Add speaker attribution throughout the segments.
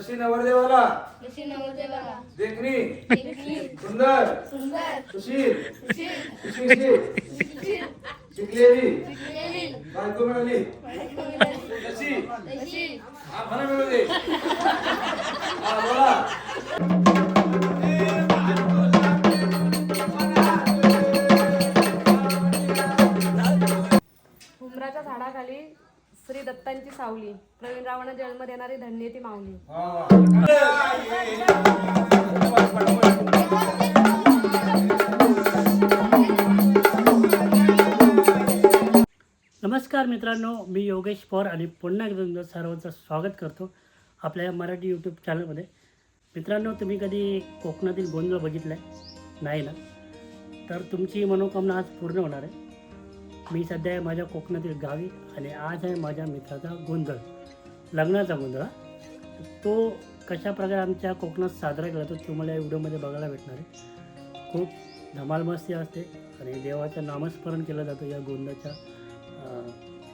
Speaker 1: जशी नवरदेवाला देखणी सुंदर सुशील सुशिक्षित शिकलेली बायको मिळाली तशी हा म्हणा मिळू दे. हा बोला.
Speaker 2: उमराच्या झाडाखाली श्री दत्तांची सावली, प्रवीण रावांना जन्म देणारी धन्य ती माऊली.
Speaker 3: नमस्कार मित्रांनो, मी योगेश पवार आणि पुन्हा एकदा तुमचं सर्वांचं स्वागत करतो आपल्या या मराठी यूट्यूब चॅनलमध्ये. मित्रांनो, तुम्ही कधी कोकणातील गोंधळ बघितला आहे नाही ना? तर तुमची मनोकामना आज पूर्ण होणार आहे. मी सध्या आहे माझ्या कोकणातील गावी आणि आज आहे माझ्या मित्राचा गोंधळ, लग्नाचा गोंधळ. तो कशा प्रकारे आमच्या कोकणात साजरा केला तो तुम्हाला या व्हिडिओमध्ये बघायला भेटणार आहे. खूप धमाल मस्ती असते आणि देवाचं नामस्मरण केलं जातं या गोंधळाच्या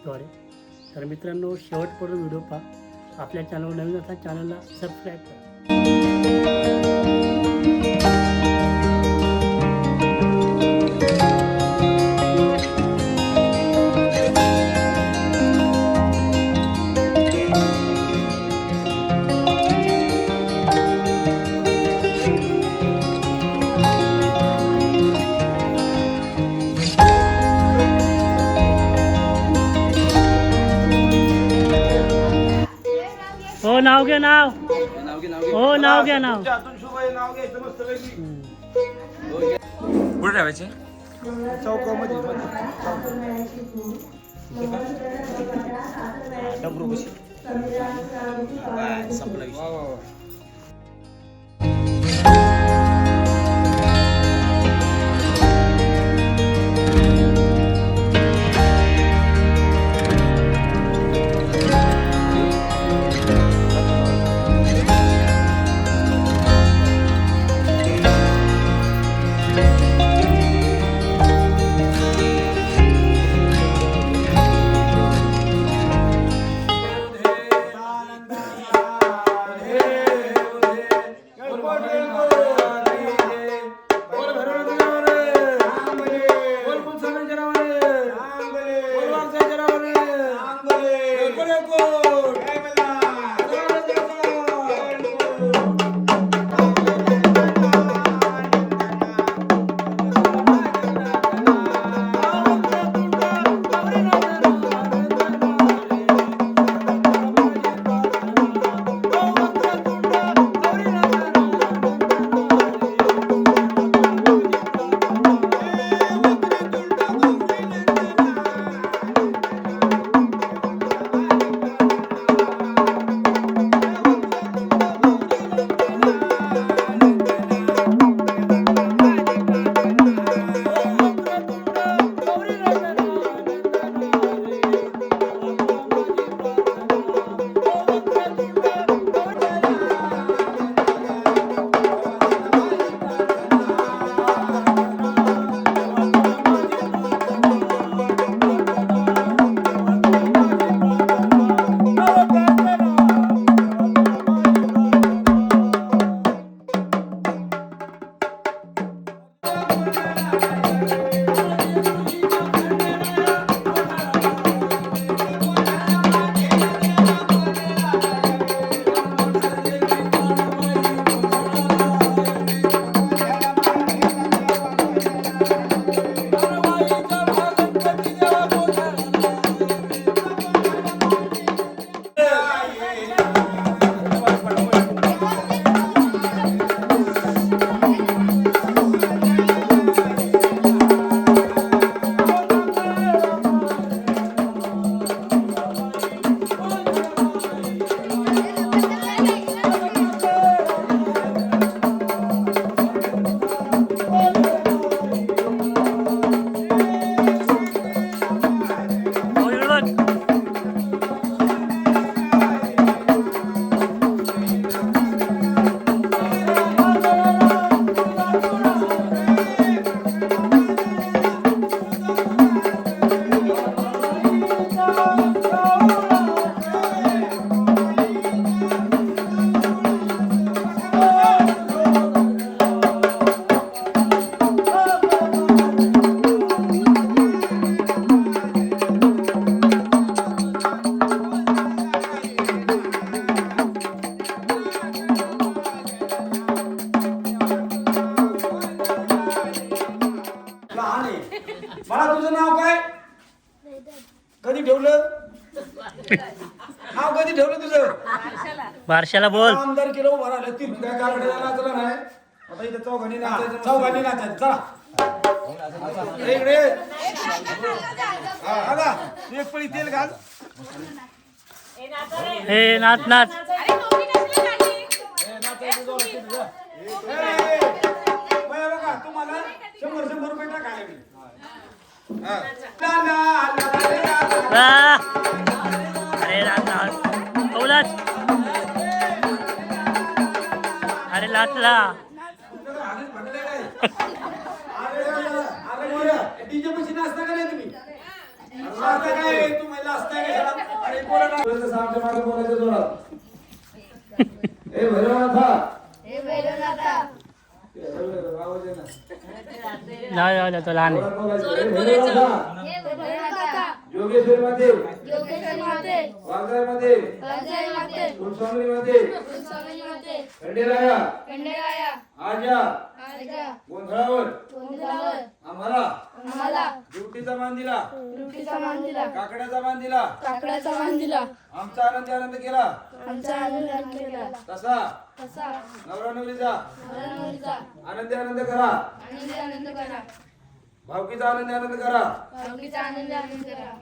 Speaker 3: द्वारे. तर मित्रांनो, शेवटपर्यंत व्हिडिओ पहा. आपल्या चॅनलवर नवीन असता चॅनलला सबस्क्राईब करा. हो, नाव घ्या, नाव. हो, नाव घ्या, नाव.
Speaker 4: कुठे ठेवायचे?
Speaker 1: चौकामध्ये
Speaker 4: डमरू कशी संपला विषय.
Speaker 3: बारशाला बोल.
Speaker 1: आमदार किलो उभा राहिला ती काय गारड्याला नाचला नाही आता इथे चौघांनी नाचायचं चौघांनी नाचायचं चला इकडे हा बघा एक पळी तेल घाल
Speaker 3: हे नाच नाच.
Speaker 1: बघा तुम्हाला 100 रुपये टाकायला मी.
Speaker 3: अरे नाच नाच. कौलाच. अरे नाचला.
Speaker 1: डीजे पशी नाचता का नाही तुम्ही नाचता काय तुम्ही नाचता काय अरे बोला ना जसं आमच्या मागे बोलायचं जोरात ए भैरवनाथा आवाज आहे ना
Speaker 3: जाऊ जाऊ तो लहान आहे.
Speaker 1: योगेश्वर मध्ये वाघाय मध्ये मध्ये खंडेराया आजा गोंधळावर आम्हाला ड्युटीचा मान दिला काकड्याचा मान दिला आमचा आनंद केला तसा नवरा नवरीचा आनंद करा भावकीचा आनंद करा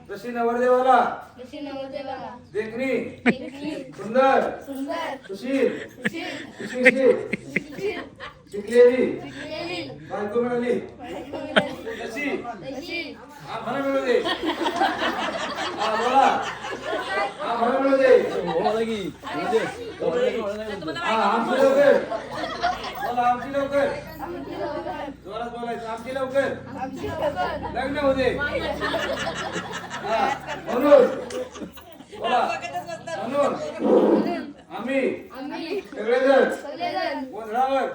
Speaker 1: जशी नवरदेवाला देखणी सुंदर सुशील शिकलेली बायको मिळाली जशी आम्हाला मिळू दे बोला आम्हाला मिळू दे आमची लवकर बोला आमची लवकर जोरात बोलायचं आमची लवकर लग्न होऊ दे म्हणून बोला म्हणून आम्ही सगळेजण गोंधळावर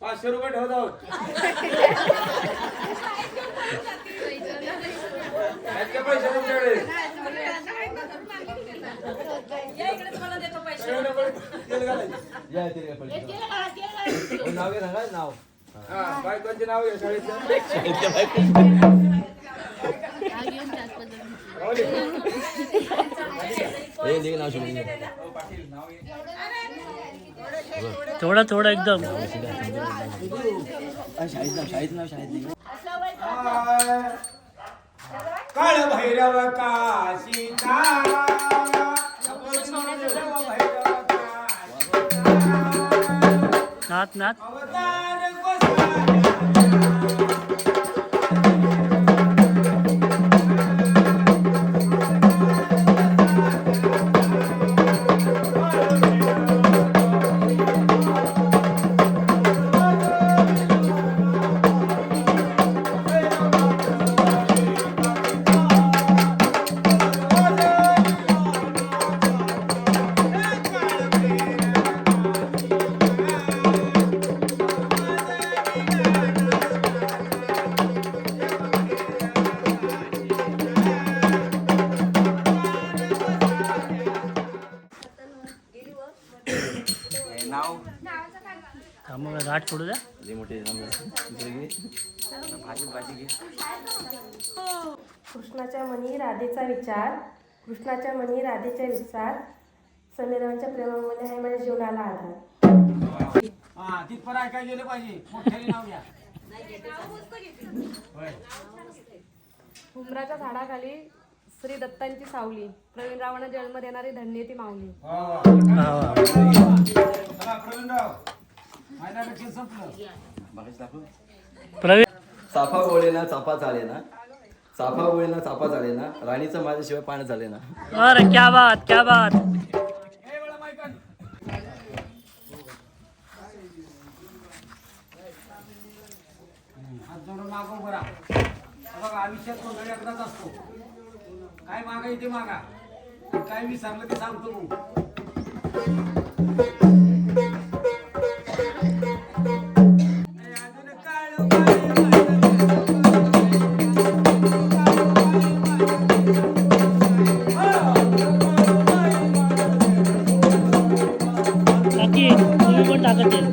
Speaker 1: 500 रुपये ठेवत आहोत त्यांचे पैसे तुमच्याकडे बायकोचे नाव आहे शाळेचं
Speaker 3: थोडं थोडं एकदम.
Speaker 1: काळ भैरव काशीचा
Speaker 3: नाच नाच.
Speaker 1: अवतार
Speaker 3: मग घाट पडू द्या.
Speaker 2: कृष्णाच्या मनी राधेचा विचार कृष्णाच्या मनी राधेचा विचार समीरांच्या प्रेमामध्ये आहे माझ्या जीवनाला आधार.
Speaker 1: तिथपर्यंत ऐकाय गेलं पाहिजे मोठ्याने नाव घ्या
Speaker 2: उमराच्या झाडाखाली श्री दत्तांची सावली प्रवीण रावांना जन्म देणारी धन्य ती माऊली.
Speaker 1: प्रवीणराव माझ्यापेक्षा संपलं
Speaker 3: प्रवीण.
Speaker 5: चाफा गोळेना चाफा चालेना चाफा गोळेना चाफा चालेना राणीचं माझ्याशिवाय पाणी झाले ना.
Speaker 3: अरे क्या बात क्या बात.
Speaker 1: मागो बरा बघा आयुष्यात तो वेळ एकदाच असतो काय मागा इथे मागा काय विसरलं ते सांगतो मग
Speaker 3: बाकी तुम्ही पण टाकत आहे.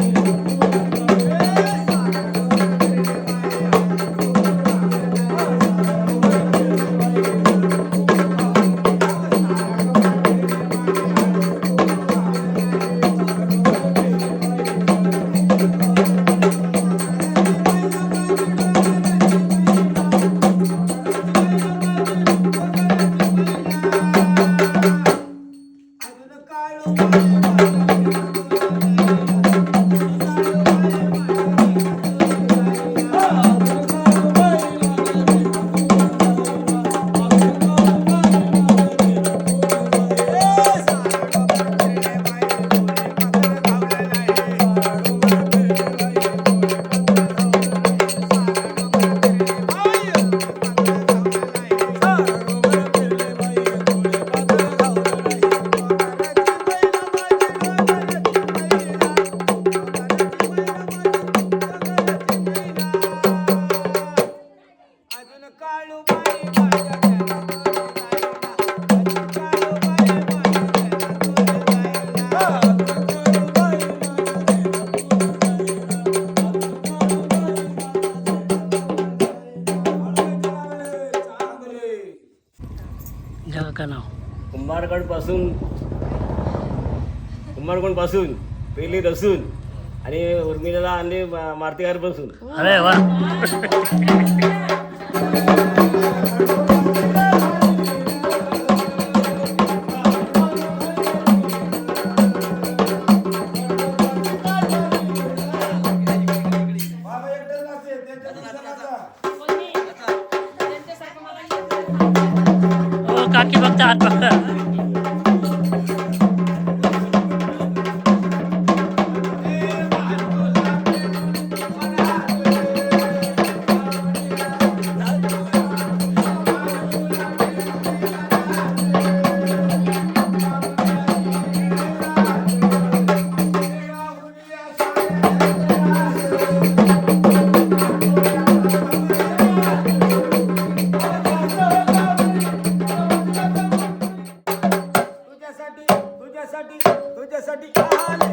Speaker 6: कुंभारकोंड पासून पहिली रसून आणि उर्मिलाला आणले मारुतीघर पासून.
Speaker 3: अरे वा.
Speaker 1: बाबा एकटेच नसते, त्यांच्या दुसऱ्याचा.
Speaker 3: हो काकी फक्त हात बघा.
Speaker 1: तुझ्यासाठी आले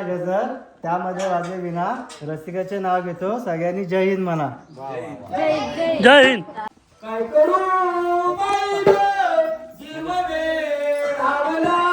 Speaker 7: गजर त्यामध्ये वाजले विना रसिकाचे नाव घेतो. सगळ्यांनी जय हिंद म्हणा.
Speaker 3: जय हिंद.
Speaker 1: काय करू बाई ग, जीव वेडावला.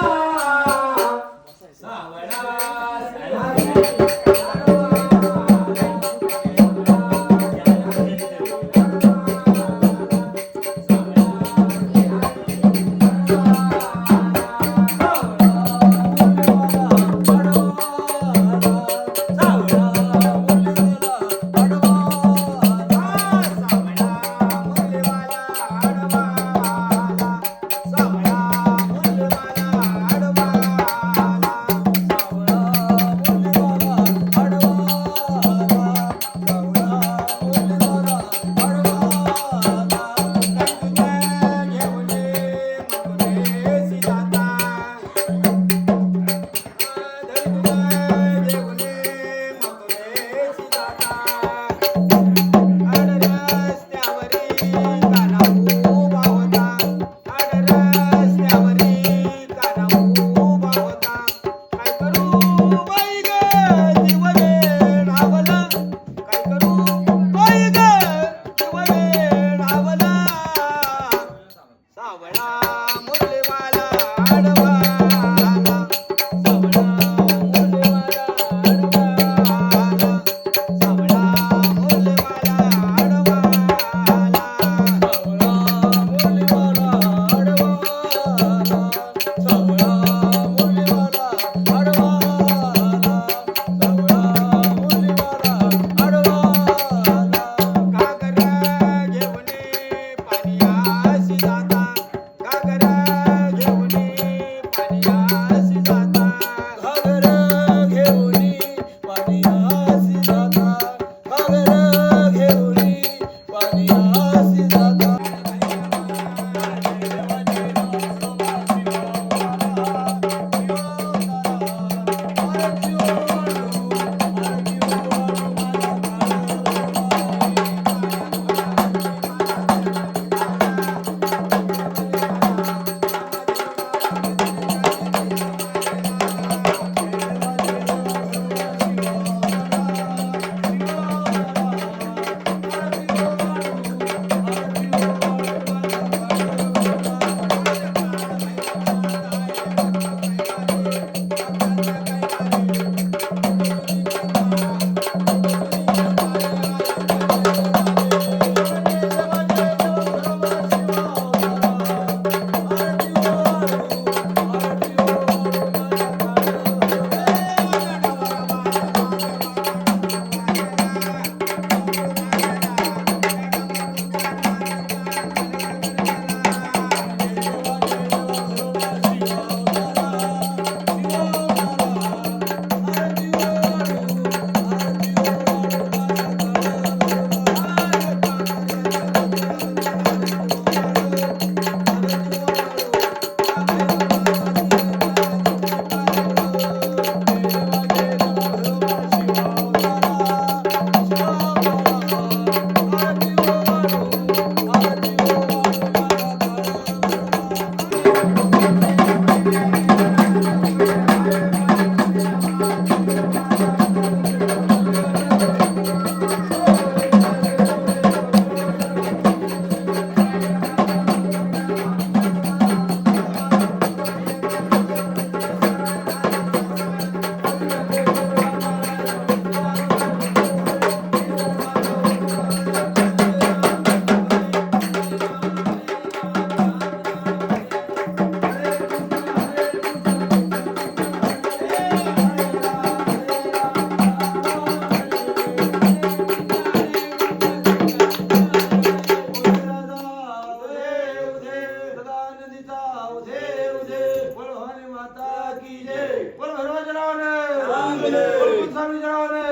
Speaker 1: स्वामीच्या नावाने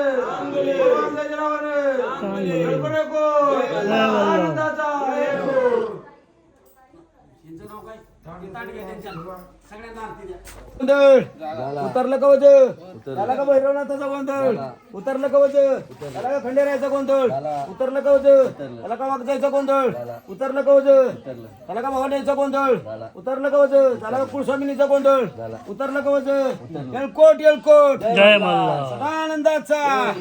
Speaker 1: भगवानच्या नावाने गणपती कोण आनंदाचा उतरलं कवच त्याला का भैरवनाथाचा गोंधळ उतरलं कवच त्याला का खंडेरायाचा गोंधळ उतरलं कवच त्याला का वागजायचा गोंधळ उतरलं कवच त्याला का भवानीचा गोंधळ उतरलं कवच त्याला का कुलस्वामिनीचा गोंधळ उतरलं कवच येळकोट येळकोट
Speaker 3: जय मल्हार.
Speaker 1: सदानंदाचा